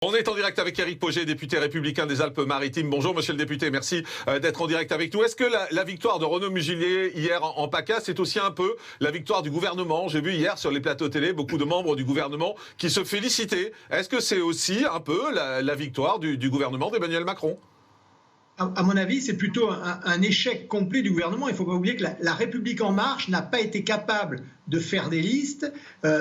On est en direct avec Éric Pauget, député républicain des Alpes-Maritimes. Bonjour monsieur le député, merci d'être en direct avec nous. Est-ce que la victoire de Renaud Muselier hier en PACA, c'est aussi un peu la victoire du gouvernement? J'ai vu hier sur les plateaux télé beaucoup de membres du gouvernement qui se félicitaient. Est-ce que c'est aussi un peu la victoire du gouvernement d'Emmanuel Macron? À mon avis, c'est plutôt un échec complet du gouvernement. Il ne faut pas oublier que la République En Marche n'a pas été capable de faire des listes.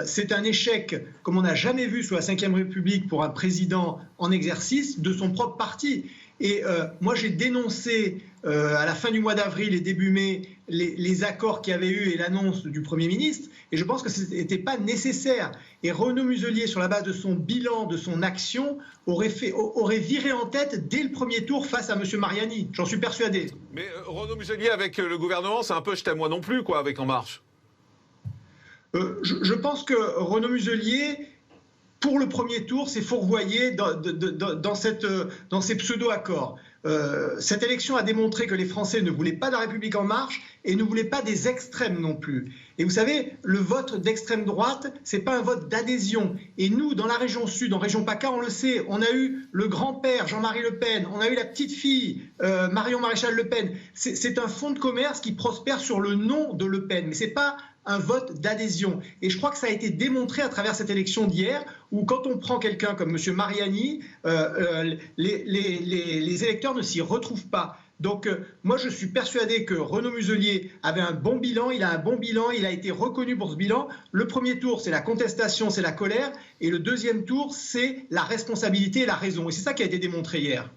C'est un échec comme on n'a jamais vu sous la Ve République pour un président en exercice de son propre parti. Et moi, j'ai dénoncé à la fin du mois d'avril et début mai les accords qu'il y avait eu et l'annonce du Premier ministre. Et je pense que ce n'était pas nécessaire. Et Renaud Muselier, sur la base de son bilan, de son action, aurait viré en tête dès le premier tour face à M. Mariani. J'en suis persuadé. Mais Renaud Muselier avec le gouvernement, c'est un peu je t'aime moi non plus, quoi, avec En Marche. Je pense que Renaud Muselier, pour le premier tour, s'est fourvoyé dans ces pseudo-accords. Cette élection a démontré que les Français ne voulaient pas de la République En Marche et ne voulaient pas des extrêmes non plus. Et vous savez, le vote d'extrême droite, c'est pas un vote d'adhésion. Et nous, dans la région Sud, en région PACA, on le sait, on a eu le grand-père Jean-Marie Le Pen, on a eu la petite-fille Marion Maréchal Le Pen. C'est un fonds de commerce qui prospère sur le nom de Le Pen, mais c'est pas un vote d'adhésion. Et je crois que ça a été démontré à travers cette élection d'hier, où quand on prend quelqu'un comme M. Mariani, les électeurs ne s'y retrouvent pas. Donc moi je suis persuadé que Renaud Muselier avait un bon bilan, il a un bon bilan, il a été reconnu pour ce bilan. Le premier tour c'est la contestation, c'est la colère, et le deuxième tour c'est la responsabilité et la raison. Et c'est ça qui a été démontré hier.